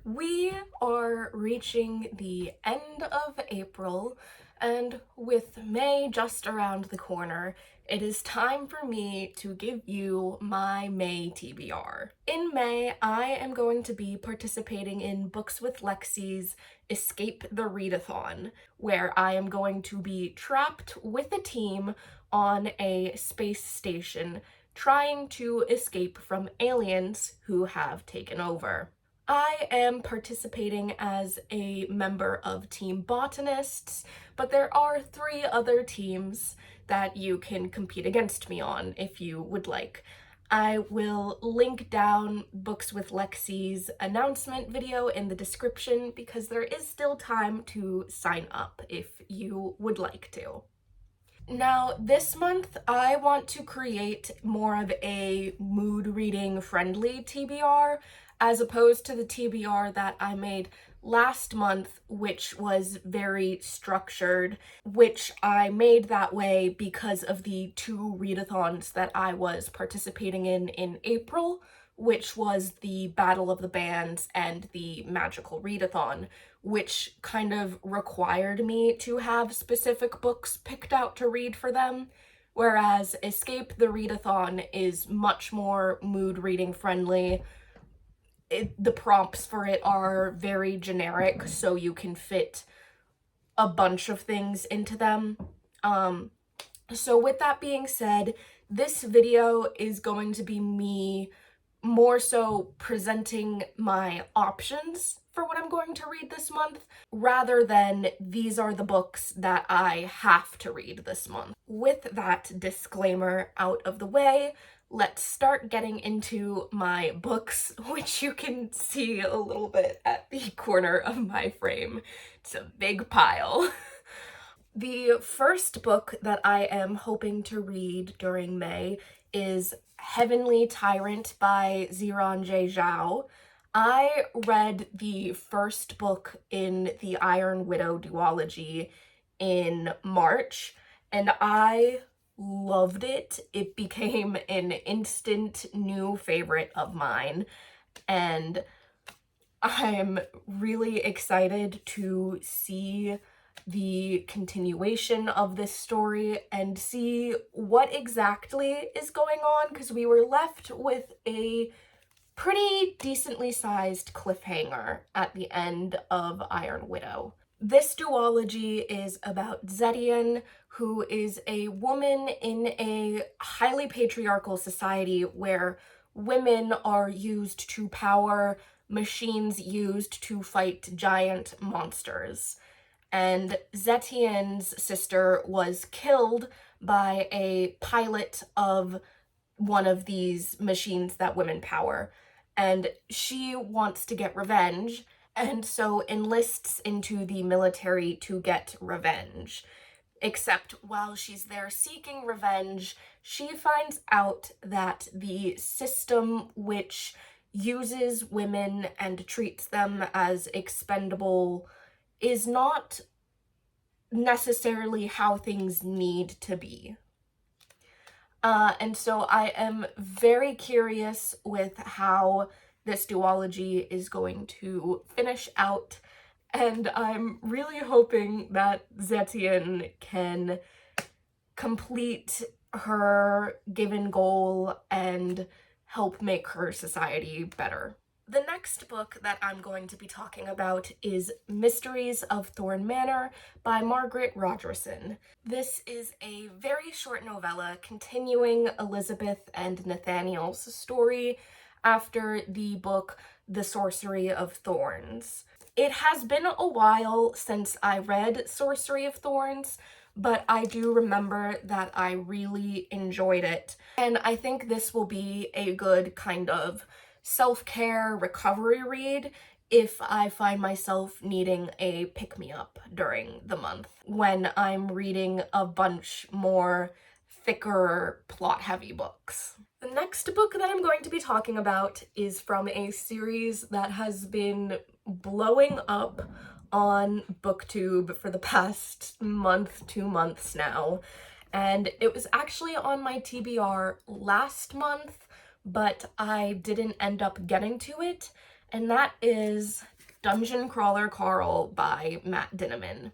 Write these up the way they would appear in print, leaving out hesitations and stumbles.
We are reaching the end of April, and with May just around the corner, it is time for me to give you my May TBR. In May, I am going to be participating in Books with Lexi's Escape the Readathon, where I am going to be trapped with a team on a space station trying to escape from aliens who have taken over. I am participating as a member of Team Botanists, but there are 3 other teams that you can compete against me on if you would like. I will link down Books with Lexi's announcement video in the description because there is still time to sign up if you would like to. Now, this month, I want to create more of a mood reading friendly TBR as opposed to the TBR that I made last month, which was very structured, which I made that way because of the 2 readathons that I was participating in April, which was the Battle of the Bands and the Magical Readathon, which kind of required me to have specific books picked out to read for them, whereas Escape the Readathon is much more mood reading friendly. The prompts for it are very generic, so you can fit a bunch of things into them. So with that being said, this video is going to be me more so presenting my options for what I'm going to read this month, rather than these are the books that I have to read this month. With that disclaimer out of the way, let's start getting into my books, which you can see a little bit at the corner of my frame. It's a big pile. The first book that I am hoping to read during May is Heavenly Tyrant by Xiran Zhao. I read the first book in the Iron Widow duology in March, and I loved it. It became an instant new favorite of mine, and I'm really excited to see the continuation of this story and see what exactly is going on, because we were left with a pretty decently sized cliffhanger at the end of Iron Widow. This duology is about Zetian, who is a woman in a highly patriarchal society where women are used to power machines used to fight giant monsters. And Zetian's sister was killed by a pilot of one of these machines that women power, and she wants to get revenge, and so enlists into the military to get revenge. Except while she's there seeking revenge, she finds out that the system which uses women and treats them as expendable is not necessarily how things need to be. And so I am very curious with how this duology is going to finish out, and I'm really hoping that Zetian can complete her given goal and help make her society better. The next book that I'm going to be talking about is Mysteries of Thorn Manor by Margaret Rogerson. This is a very short novella continuing Elizabeth and Nathaniel's story after the book The Sorcery of Thorns. It has been a while since I read Sorcery of Thorns, but I do remember that I really enjoyed it, and I think this will be a good kind of self-care recovery read if I find myself needing a pick-me-up during the month when I'm reading a bunch more thicker, plot-heavy books. The next book that I'm going to be talking about is from a series that has been blowing up on BookTube for the past month, 2 months now, and it was actually on my TBR last month, but I didn't end up getting to it, and that is Dungeon Crawler Carl by Matt Dinniman.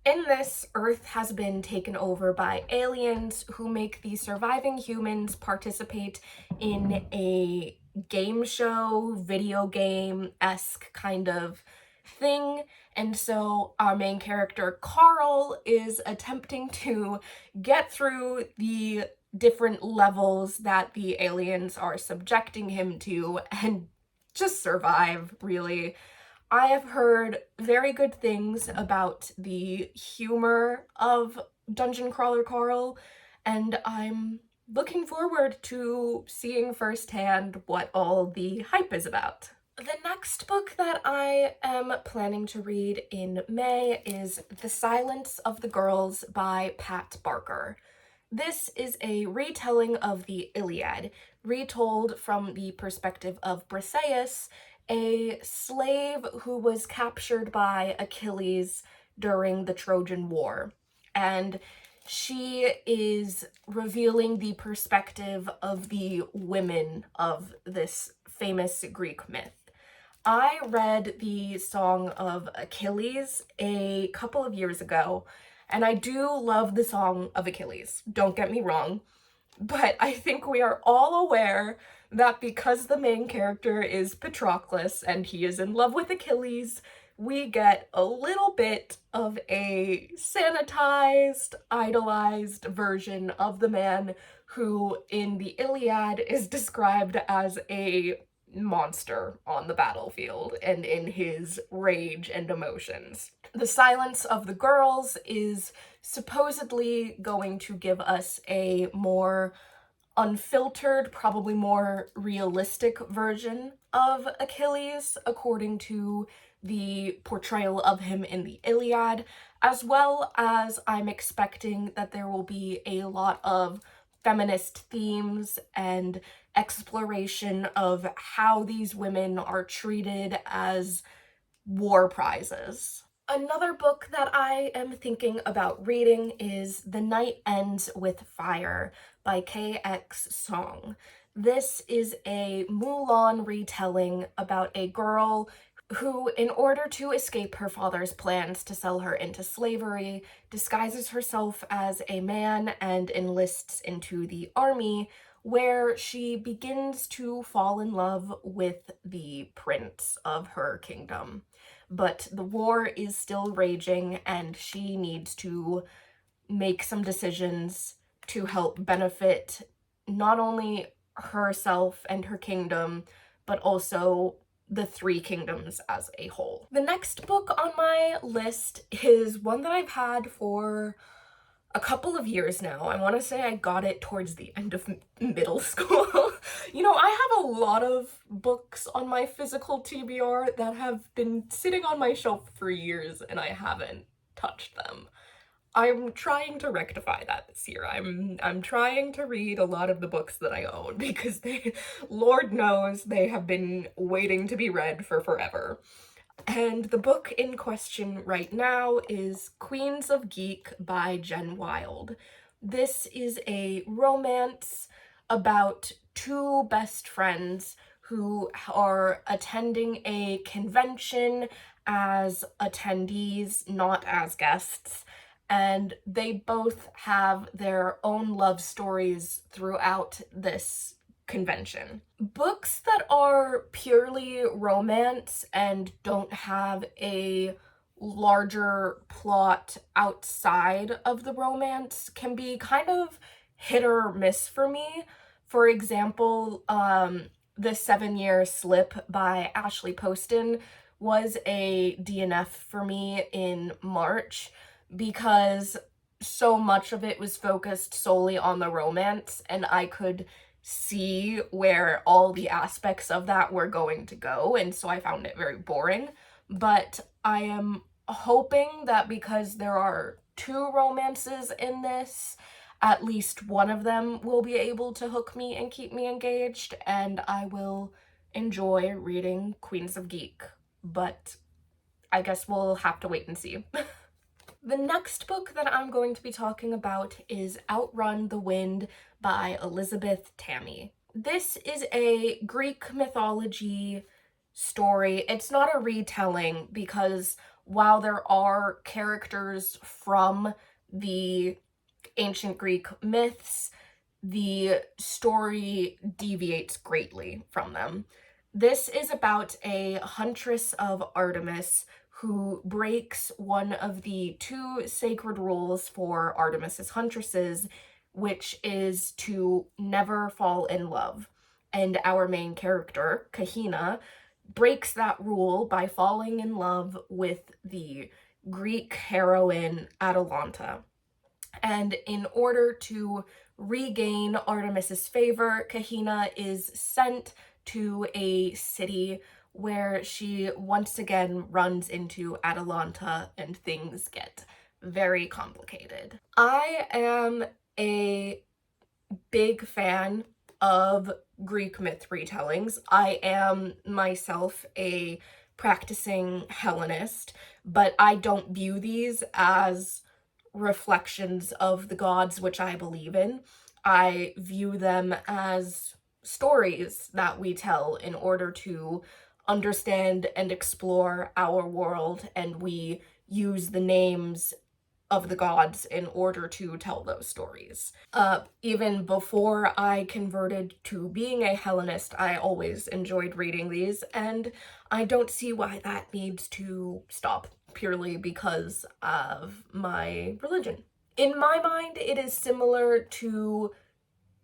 In this, Earth has been taken over by aliens who make the surviving humans participate in a game show, video game-esque kind of thing. And so our main character, Carl, is attempting to get through the different levels that the aliens are subjecting him to and just survive, really. I have heard very good things about the humor of Dungeon Crawler Carl, and I'm looking forward to seeing firsthand what all the hype is about. The next book that I am planning to read in May is The Silence of the Girls by Pat Barker. This is a retelling of the Iliad, retold from the perspective of Briseis, a slave who was captured by Achilles during the Trojan War. And she is revealing the perspective of the women of this famous Greek myth. I read the Song of Achilles a couple of years ago, and I do love the Song of Achilles, don't get me wrong, but I think we are all aware that because the main character is Patroclus and he is in love with Achilles, we get a little bit of a sanitized, idolized version of the man who in the Iliad is described as a monster on the battlefield and in his rage and emotions. The Silence of the Girls is supposedly going to give us a more unfiltered, probably more realistic version of Achilles, according to the portrayal of him in the Iliad, as well as I'm expecting that there will be a lot of feminist themes and exploration of how these women are treated as war prizes. Another book that I am thinking about reading is The Night Ends with Fire by KX Song. This is a Mulan retelling about a girl who, in order to escape her father's plans to sell her into slavery, disguises herself as a man and enlists into the army, where she begins to fall in love with the prince of her kingdom. But the war is still raging and she needs to make some decisions to help benefit not only herself and her kingdom, but also the three kingdoms as a whole. The next book on my list is one that I've had for a couple of years now. I want to say I got it towards the end of middle school. You know, I have a lot of books on my physical TBR that have been sitting on my shelf for years and I haven't touched them. I'm trying to rectify that this year. I'm trying to read a lot of the books that I own because Lord knows, they have been waiting to be read for forever. And the book in question right now is Queens of Geek by Jen Wilde. This is a romance about two best friends who are attending a convention as attendees, not as guests, and they both have their own love stories throughout this convention. Books that are purely romance and don't have a larger plot outside of the romance can be kind of hit or miss for me. For example, The 7-Year Slip by Ashley Poston was a DNF for me in March because so much of it was focused solely on the romance and I could see where all the aspects of that were going to go, and so I found it very boring. But I am hoping that because there are two romances in this, at least one of them will be able to hook me and keep me engaged, and I will enjoy reading Queens of Geek. But I guess we'll have to wait and see. The next book that I'm going to be talking about is Outrun the Wind by Elizabeth Tammi. This is a Greek mythology story. It's not a retelling because while there are characters from the ancient Greek myths, the story deviates greatly from them. This is about a huntress of Artemis who breaks one of the two sacred rules for Artemis's huntresses, which is to never fall in love. And our main character, Kahina, breaks that rule by falling in love with the Greek heroine Atalanta. And in order to regain Artemis's favor, Kahina is sent to a city where she once again runs into Atalanta and things get very complicated. I am a big fan of Greek myth retellings. I am myself a practicing Hellenist, but I don't view these as reflections of the gods which I believe in. I view them as stories that we tell in order to understand and explore our world, and we use the names of the gods in order to tell those stories. Even before I converted to being a Hellenist, I always enjoyed reading these, and I don't see why that needs to stop purely because of my religion. In my mind, it is similar to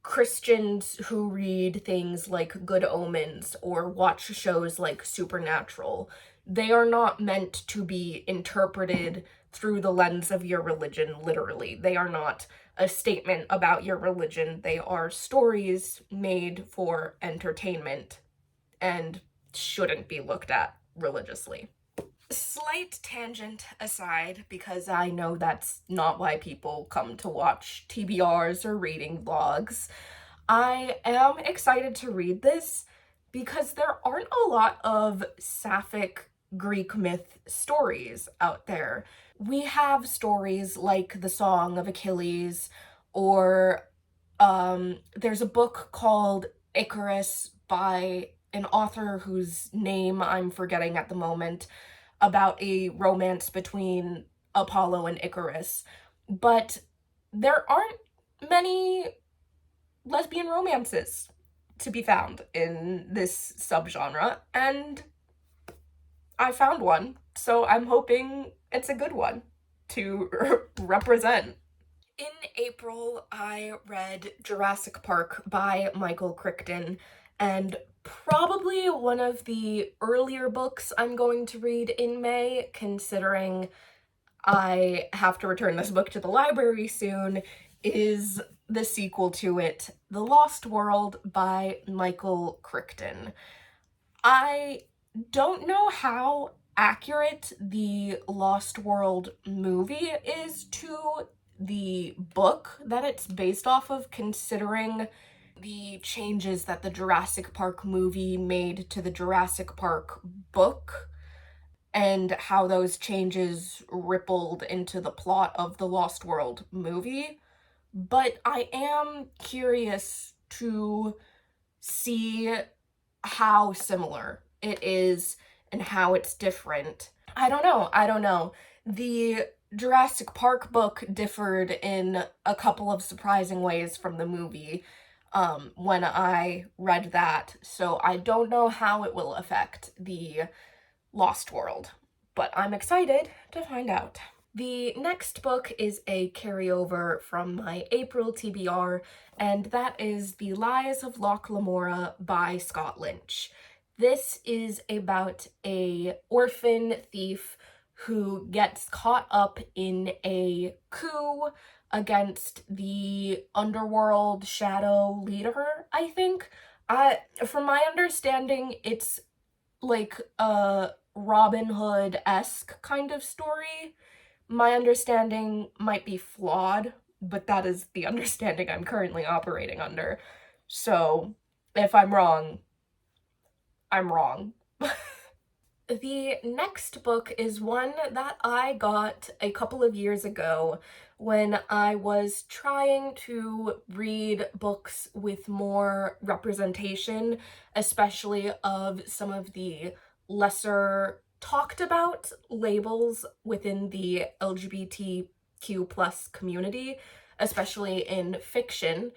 Christians who read things like Good Omens or watch shows like Supernatural. They are not meant to be interpreted through the lens of your religion, literally. They are not a statement about your religion. They are stories made for entertainment and shouldn't be looked at religiously. Slight tangent aside, because I know that's not why people come to watch TBRs or reading vlogs, I am excited to read this because there aren't a lot of sapphic Greek myth stories out there. We have stories like the Song of Achilles, or there's a book called Icarus by an author whose name I'm forgetting at the moment, about a romance between Apollo and Icarus. But there aren't many lesbian romances to be found in this subgenre, and I found one, so I'm hoping it's a good one to represent. In April, I read Jurassic Park by Michael Crichton, and probably one of the earlier books I'm going to read in May, considering I have to return this book to the library soon, is the sequel to it, The Lost World by Michael Crichton. I don't know how accurate the Lost World movie is to the book that it's based off of, considering the changes that the Jurassic Park movie made to the Jurassic Park book and how those changes rippled into the plot of the Lost World movie. But I am curious to see how similar it is and how it's different. I don't know. The Jurassic Park book differed in a couple of surprising ways from the movie when I read that, so I don't know how it will affect the Lost World, but I'm excited to find out. The next book is a carryover from my April TBR, and that is The Lies of Locke Lamora by Scott Lynch. This is about a orphan thief who gets caught up in a coup against the underworld shadow leader, I think. From my understanding, it's like a Robin Hood-esque kind of story. My understanding might be flawed, but that is the understanding I'm currently operating under. So, if I'm wrong, I'm wrong. The next book is one that I got a couple of years ago when I was trying to read books with more representation, especially of some of the lesser talked about labels within the LGBTQ plus community, especially in fiction.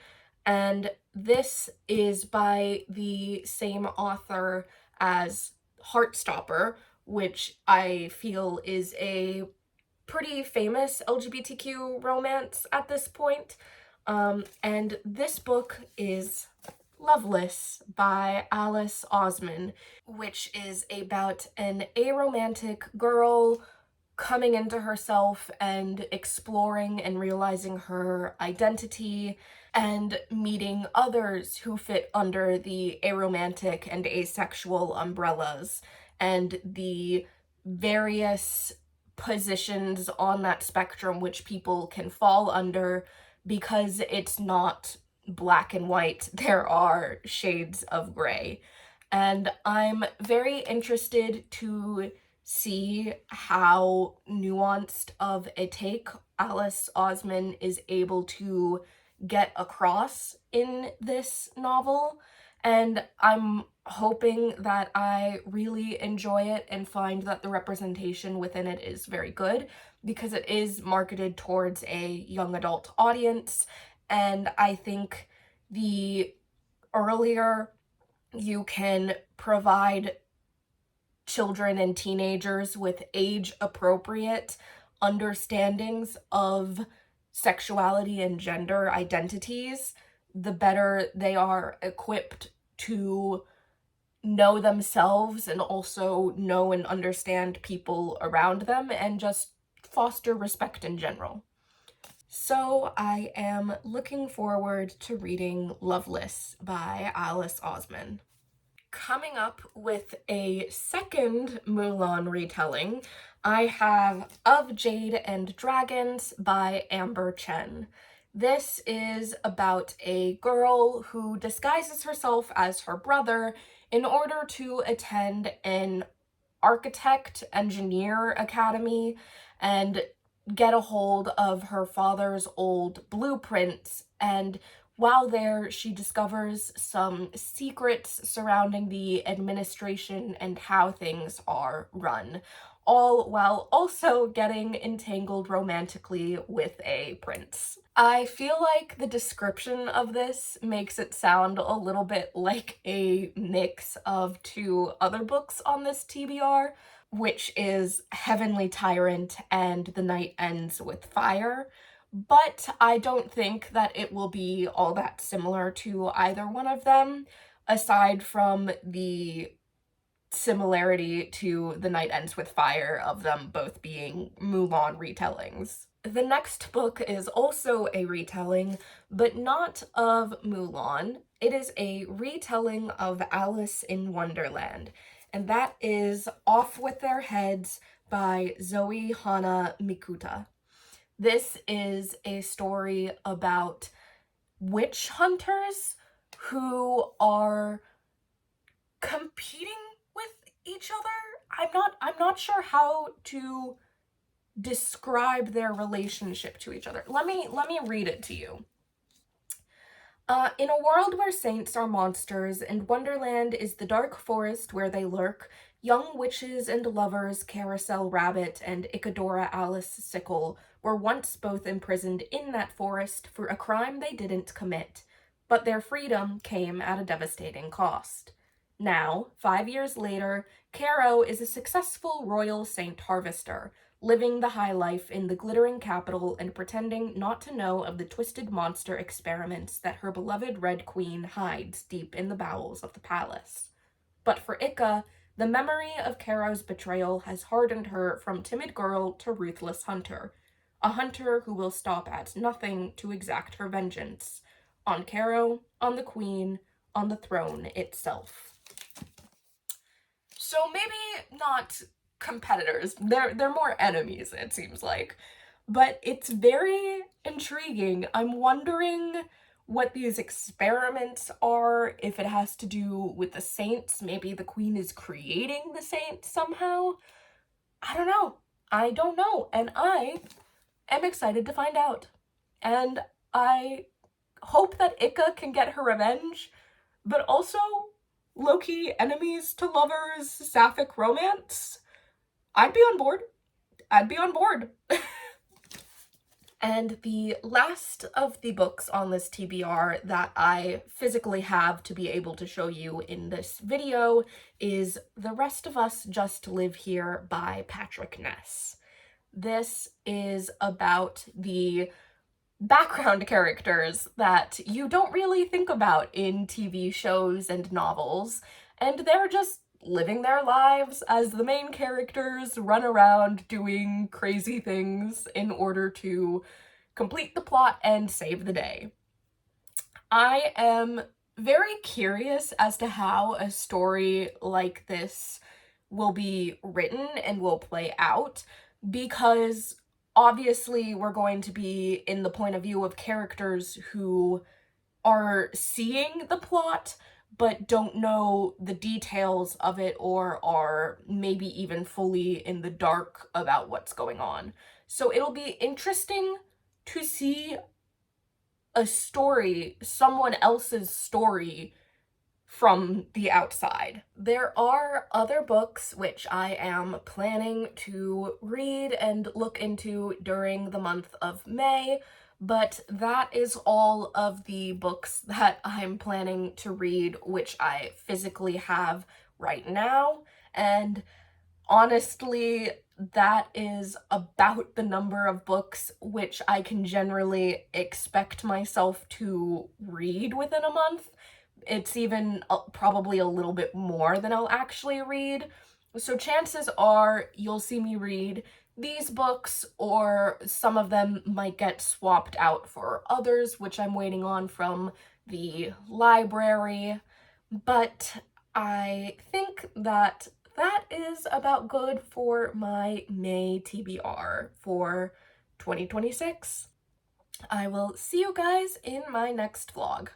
And this is by the same author as Heartstopper, which I feel is a pretty famous LGBTQ romance at this point. And this book is Loveless by Alice Oseman, which is about an aromantic girl coming into herself and exploring and realizing her identity and meeting others who fit under the aromantic and asexual umbrellas and the various positions on that spectrum which people can fall under, because it's not black and white. There are shades of gray. And I'm very interested to see how nuanced of a take Alice Oseman is able to get across in this novel. And I'm hoping that I really enjoy it and find that the representation within it is very good, because it is marketed towards a young adult audience. And I think the earlier you can provide children and teenagers with age-appropriate understandings of sexuality and gender identities, the better they are equipped to know themselves and also know and understand people around them and just foster respect in general. So I am looking forward to reading Loveless by Alice Oseman. Coming up with a second Mulan retelling, I have Of Jade and Dragons by Amber Chen. This is about a girl who disguises herself as her brother in order to attend an architect engineer academy and get a hold of her father's old blueprints. And while there, she discovers some secrets surrounding the administration and how things are run, all while also getting entangled romantically with a prince. I feel like the description of this makes it sound a little bit like a mix of two other books on this TBR, which is Heavenly Tyrant and The Night Ends with Fire. But I don't think that it will be all that similar to either one of them, aside from the similarity to The Night Ends with Fire of them both being Mulan retellings. The next book is also a retelling, but not of Mulan. It is a retelling of Alice in Wonderland, and that is Off with Their Heads by Zoe Hana Mikuta. This is a story about witch hunters who are competing with each other. I'm not sure how to describe their relationship to each other. Let me read it to you. In a world where saints are monsters and Wonderland is the dark forest where they lurk, young witches and lovers Carousel Rabbit and Ichadora Alice Sickle were once both imprisoned in that forest for a crime they didn't commit, but their freedom came at a devastating cost. Now, 5 years later, Caro is a successful royal saint harvester, living the high life in the glittering capital and pretending not to know of the twisted monster experiments that her beloved Red Queen hides deep in the bowels of the palace. But for Ica, the memory of Caro's betrayal has hardened her from timid girl to ruthless hunter, a hunter who will stop at nothing to exact her vengeance, on Caro, on the Queen, on the throne itself. So maybe not competitors, they're more enemies, it seems like. But it's very intriguing. I'm wondering what these experiments are, if it has to do with the saints, maybe the queen is creating the saints somehow. I don't know. I don't know, and I am excited to find out. And I hope that Ika can get her revenge, but also low-key enemies to lovers, sapphic romance. I'd be on board. I'd be on board. And the last of the books on this TBR that I physically have to be able to show you in this video is The Rest of Us Just Live Here by Patrick Ness. This is about the background characters that you don't really think about in TV shows and novels, and they're just living their lives as the main characters run around doing crazy things in order to complete the plot and save the day. I am very curious as to how a story like this will be written and will play out, because obviously we're going to be in the point of view of characters who are seeing the plot but don't know the details of it, or are maybe even fully in the dark about what's going on. So it'll be interesting to see a story, someone else's story, from the outside. There are other books which I am planning to read and look into during the month of May, but that is all of the books that I'm planning to read, which I physically have right now, and honestly, that is about the number of books which I can generally expect myself to read within a month. It's even probably a little bit more than I'll actually read. So chances are you'll see me read these books, or some of them might get swapped out for others, which I'm waiting on from the library. But I think that that is about good for my May TBR for 2026. I will see you guys in my next vlog.